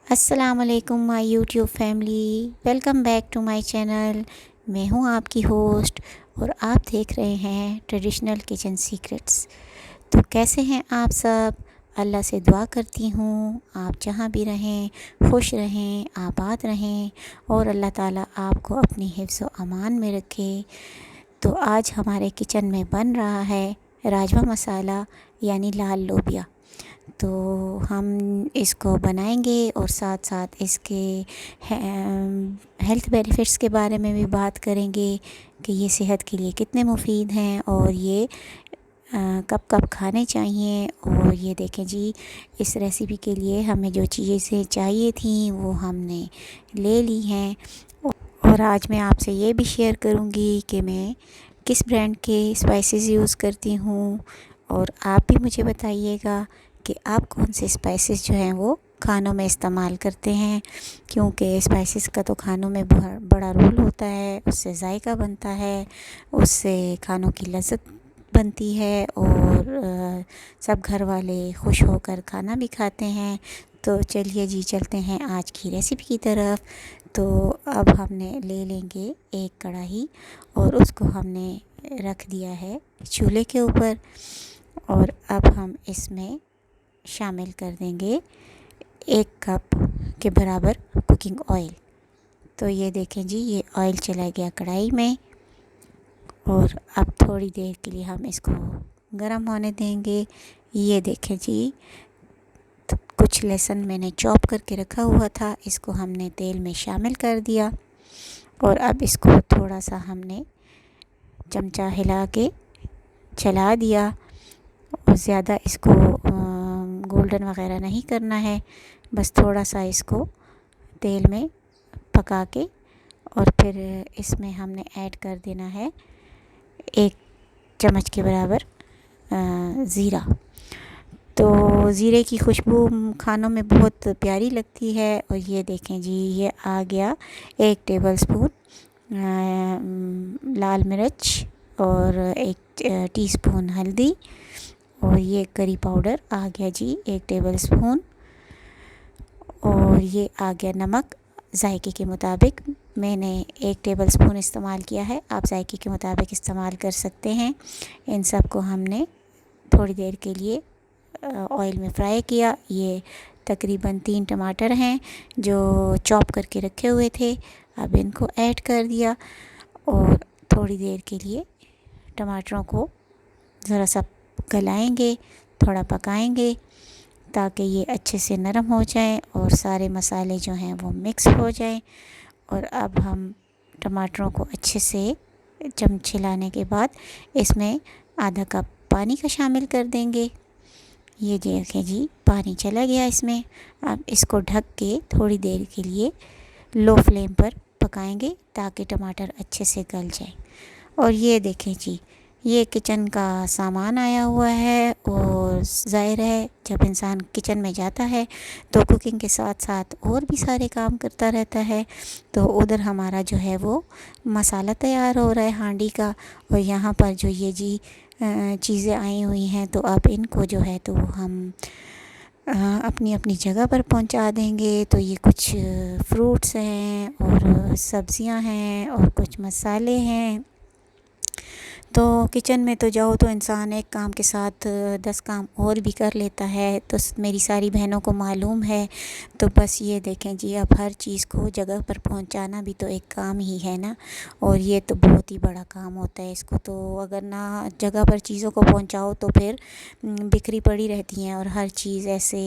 अस्सलामुअलैकुम my YouTube family, welcome back to my channel. मैं हूं आपकी होस्ट और आप देख रहे हैं ट्रेडिशनल किचन सीक्रेट्स। तो कैसे हैं आप सब? अल्लाह से दुआ करती हूँ आप जहाँ भी रहें खुश रहें, आबाद रहें और अल्लाह ताला आपको अपनी हिफ्ज़ व अमान में रखे। तो आज हमारे किचन में बन रहा है राजमा मसाला यानी लाल लोबिया। तो हम इसको बनाएंगे और साथ साथ इसके हेल्थ बेनिफिट्स के बारे में भी बात करेंगे कि ये सेहत के लिए कितने मुफीद हैं और ये कब कब खाने चाहिए। और ये देखें जी, इस रेसिपी के लिए हमें जो चीज़ें चाहिए थी वो हमने ले ली हैं। और आज मैं आपसे ये भी शेयर करूँगी कि मैं किस ब्रांड के स्पाइसेस यूज़ करती हूँ। और आप भी मुझे बताइएगा कि आप कौन से स्पाइसेस जो हैं वो खानों में इस्तेमाल करते हैं, क्योंकि स्पाइसेस का तो खानों में बड़ा रोल होता है। उससे जायका बनता है, उससे खानों की लज़्ज़त बनती है और सब घर वाले खुश होकर खाना भी खाते हैं। तो चलिए जी, चलते हैं आज की रेसिपी की तरफ। तो अब हमने ले लेंगे एक कढ़ाई और उसको हमने रख दिया है चूल्हे के ऊपर। और अब हम इसमें शामिल कर देंगे 1 कप के बराबर कुकिंग ऑयल। तो ये देखें जी, ये ऑयल चला गया कढ़ाई में और अब थोड़ी देर के लिए हम इसको गर्म होने देंगे। ये देखें जी, तो कुछ लहसुन मैंने चॉप करके रखा हुआ था, इसको हमने तेल में शामिल कर दिया। और अब इसको थोड़ा सा हमने चमचा हिला के चला दिया और ज़्यादा इसको गोल्डन वग़ैरह नहीं करना है, बस थोड़ा सा इसको तेल में पका के और फिर इसमें हमने ऐड कर देना है 1 चम्मच के बराबर ज़ीरा। तो ज़ीरे की खुशबू खानों में बहुत प्यारी लगती है। और ये देखें जी, ये आ गया 1 टेबलस्पून लाल मिर्च और 1 टीस्पून हल्दी और ये करी पाउडर आ गया जी 1 टेबलस्पून। और ये आ गया नमक जायके के मुताबिक। मैंने 1 टेबलस्पून इस्तेमाल किया है, आप जायके के मुताबिक इस्तेमाल कर सकते हैं। इन सब को हमने थोड़ी देर के लिए ऑयल में फ्राई किया। ये तकरीबन 3 टमाटर हैं जो चॉप करके रखे हुए थे, अब इनको ऐड कर दिया और थोड़ी देर के लिए टमाटरों को ज़रा सा गलाएंगे, थोड़ा पकाएंगे ताकि ये अच्छे से नरम हो जाएं और सारे मसाले जो हैं वो मिक्स हो जाएं। और अब हम टमाटरों को अच्छे से चलाने के बाद इसमें आधा कप पानी का शामिल कर देंगे। ये देखें जी, पानी चला गया इसमें। अब इसको ढक के थोड़ी देर के लिए लो फ्लेम पर पकाएंगे ताकि टमाटर अच्छे से गल जाए। और ये देखें जी, ये किचन का सामान आया हुआ है और ज़ाहिर है जब इंसान किचन में जाता है तो कुकिंग के साथ साथ और भी सारे काम करता रहता है। तो उधर हमारा जो है वो मसाला तैयार हो रहा है हांडी का, और यहाँ पर जो ये जी चीज़ें आई हुई हैं तो अब इनको जो है तो हम अपनी अपनी जगह पर पहुंचा देंगे। तो ये कुछ फ्रूट्स हैं और सब्ज़ियां हैं और कुछ मसाले हैं। तो किचन में तो जाओ तो इंसान एक काम के साथ 10 काम और भी कर लेता है, तो मेरी सारी बहनों को मालूम है। तो बस ये देखें जी, अब हर चीज़ को जगह पर पहुंचाना भी तो एक काम ही है ना। और ये तो बहुत ही बड़ा काम होता है, इसको तो अगर ना जगह पर चीज़ों को पहुंचाओ तो फिर बिखरी पड़ी रहती हैं और हर चीज़ ऐसे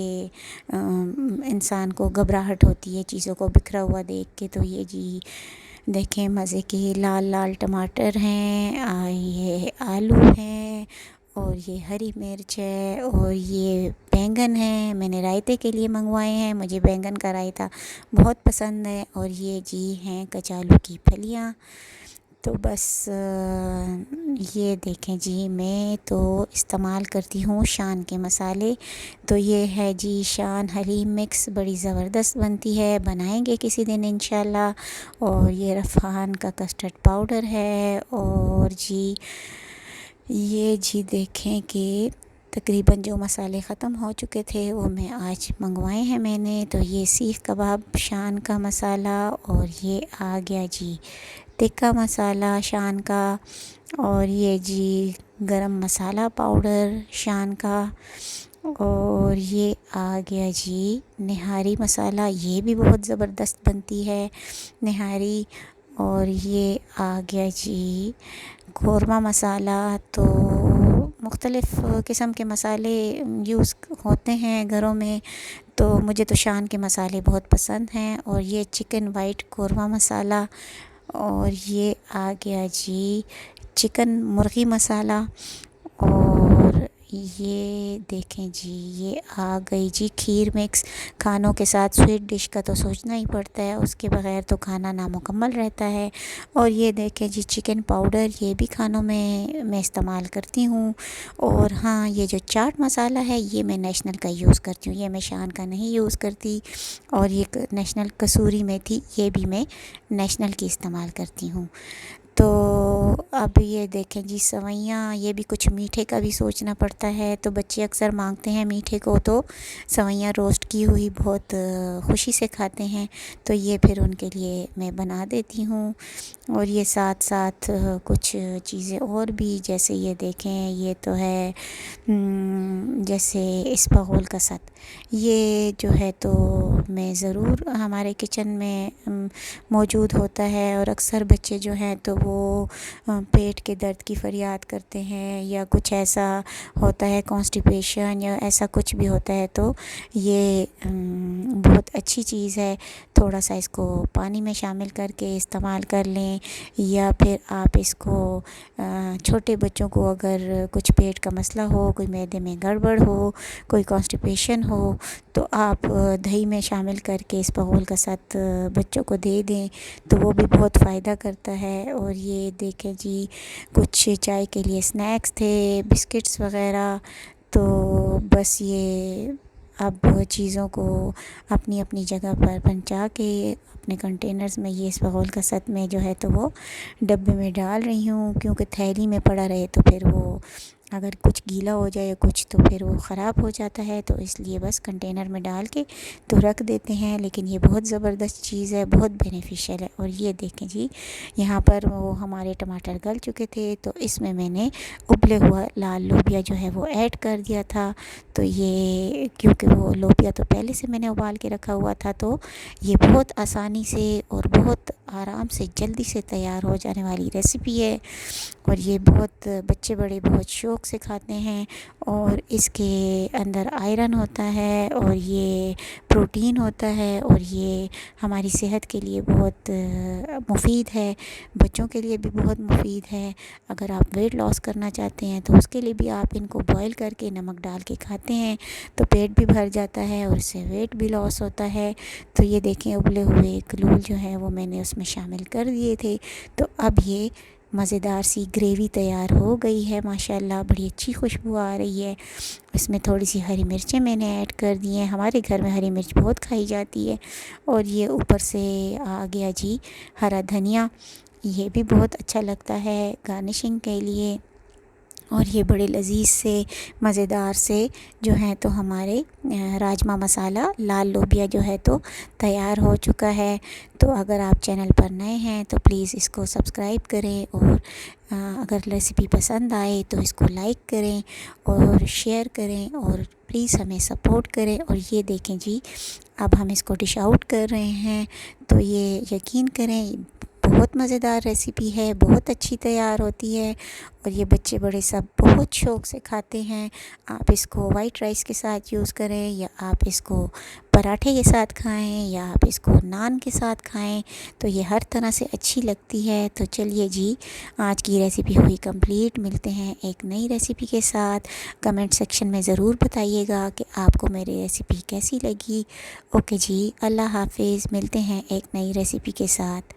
इंसान को घबराहट होती है चीज़ों को बिखरा हुआ देख के। तो ये जी देखें, मज़े के लाल लाल टमाटर हैं, ये आलू हैं और ये हरी मिर्च है और ये बैंगन है। मैंने रायते के लिए मंगवाए हैं, मुझे बैंगन का रायता बहुत पसंद है। और ये जी हैं कचालू की फलियाँ। तो बस ये देखें जी, मैं तो इस्तेमाल करती हूँ शान के मसाले। तो ये है जी शान हलीम मिक्स, बड़ी ज़बरदस्त बनती है, बनाएंगे किसी दिन इंशाल्लाह। और ये रफ़ान का कस्टर्ड पाउडर है। और जी ये जी देखें कि तकरीबन जो मसाले ख़त्म हो चुके थे वो मैं आज मंगवाए हैं मैंने। तो ये सीख कबाब शान का मसाला, और ये आ गया जी टिक्का मसाला शान का, और ये जी गरम मसाला पाउडर शान का, और ये आ गया जी निहारी मसाला, ये भी बहुत ज़बरदस्त बनती है निहारी। और ये आ गया जी कौरमा मसाला। तो मुख्तलिफ़ किस्म के मसाले यूज़ होते हैं घरों में, तो मुझे तो शान के मसाले बहुत पसंद हैं। और ये चिकन वाइट कौरमा मसाला, और ये आ गया जी चिकन मुर्गी मसाला, और ये देखें जी ये आ गई जी खीर मिक्स। खानों के साथ स्वीट डिश का तो सोचना ही पड़ता है, उसके बगैर तो खाना नामुकम्मल रहता है। और ये देखें जी चिकन पाउडर, ये भी खानों में मैं इस्तेमाल करती हूँ। और हाँ, ये जो चाट मसाला है ये मैं नेशनल का यूज़ करती हूँ, ये मैं शान का नहीं यूज़ करती। और ये नेशनल कसूरी मेथी, ये भी मैं नेशनल की इस्तेमाल करती हूँ। तो अब ये देखें जी सवैयाँ, ये भी कुछ मीठे का भी सोचना पड़ता है, तो बच्चे अक्सर मांगते हैं मीठे को, तो सवैयाँ रोस्ट की हुई बहुत खुशी से खाते हैं, तो ये फिर उनके लिए मैं बना देती हूँ। और ये साथ साथ कुछ चीज़ें और भी, जैसे ये देखें ये तो है जैसे इसबगोल का सत, ये जो है तो मैं ज़रूर हमारे किचन में मौजूद होता है। और अक्सर बच्चे जो हैं तो वो पेट के दर्द की फ़रियाद करते हैं, या कुछ ऐसा होता है कॉन्स्टिपेशन या ऐसा कुछ भी होता है, तो ये बहुत अच्छी चीज़ है। थोड़ा सा इसको पानी में शामिल करके इस्तेमाल कर लें, या फिर आप इसको छोटे बच्चों को अगर कुछ पेट का मसला हो, कोई मैदे में गड़बड़ हो, कोई कॉन्स्टिपेशन हो, तो आप दही में शामिल करके इसबगोल का साथ बच्चों को दे दें, तो वो भी बहुत फ़ायदा करता है। और ये देखें जी कुछ चाय के लिए स्नैक्स थे, बिस्किट्स वग़ैरह। तो बस ये अब चीज़ों को अपनी अपनी जगह पर पहुंचा के अपने कंटेनर्स में, ये इसबगोल का साथ में जो है तो वो डब्बे में डाल रही हूँ, क्योंकि थैली में पड़ा रहे तो फिर वो अगर कुछ गीला हो जाए कुछ तो फिर वो ख़राब हो जाता है, तो इसलिए बस कंटेनर में डाल के तो रख देते हैं। लेकिन ये बहुत ज़बरदस्त चीज़ है, बहुत बेनिफिशियल है। और ये देखें जी यहाँ पर वो हमारे टमाटर गल चुके थे, तो इसमें मैंने उबले हुआ लाल लोबिया जो है वो ऐड कर दिया था। तो ये क्योंकि वो लोबिया तो पहले से मैंने उबाल के रखा हुआ था, तो ये बहुत आसानी से और बहुत आराम से जल्दी से तैयार हो जाने वाली रेसिपी है। और ये बहुत बच्चे बड़े बहुत शौक़ से खाते हैं, और इसके अंदर आयरन होता है, और ये प्रोटीन होता है, और ये हमारी सेहत के लिए बहुत मुफीद है, बच्चों के लिए भी बहुत मुफीद है। अगर आप वेट लॉस करना चाहते हैं तो उसके लिए भी आप इनको बॉईल करके नमक डाल के खाते हैं तो पेट भी भर जाता है और इससे वेट भी लॉस होता है। तो ये देखें उबले हुए कलूल जो है वो मैंने उसमें शामिल कर दिए थे। तो अब ये मज़ेदार सी ग्रेवी तैयार हो गई है माशाल्लाह, बड़ी अच्छी खुशबू आ रही है। इसमें थोड़ी सी हरी मिर्चें मैंने ऐड कर दी हैं, हमारे घर में हरी मिर्च बहुत खाई जाती है। और ये ऊपर से आ गया जी हरा धनिया, ये भी बहुत अच्छा लगता है गार्निशिंग के लिए। और ये बड़े लजीज से मज़ेदार से जो है तो हमारे राजमा मसाला लाल लोबिया जो है तो तैयार हो चुका है। तो अगर आप चैनल पर नए हैं तो प्लीज़ इसको सब्सक्राइब करें, और अगर रेसिपी पसंद आए तो इसको लाइक करें और शेयर करें, और प्लीज़ हमें सपोर्ट करें। और ये देखें जी अब हम इसको डिश आउट कर रहे हैं, तो ये यकीन करें बहुत मज़ेदार रेसिपी है, बहुत अच्छी तैयार होती है, और ये बच्चे बड़े सब बहुत शौक़ से खाते हैं। आप इसको वाइट राइस के साथ यूज़ करें, या आप इसको पराठे के साथ खाएं, या आप इसको नान के साथ खाएं, तो ये हर तरह से अच्छी लगती है। तो चलिए जी आज की रेसिपी हुई कंप्लीट, मिलते हैं एक नई रेसिपी के साथ। कमेंट सेक्शन में ज़रूर बताइएगा कि आपको मेरी रेसिपी कैसी लगी। ओके जी, अल्लाह हाफिज़, मिलते हैं एक नई रेसिपी के साथ।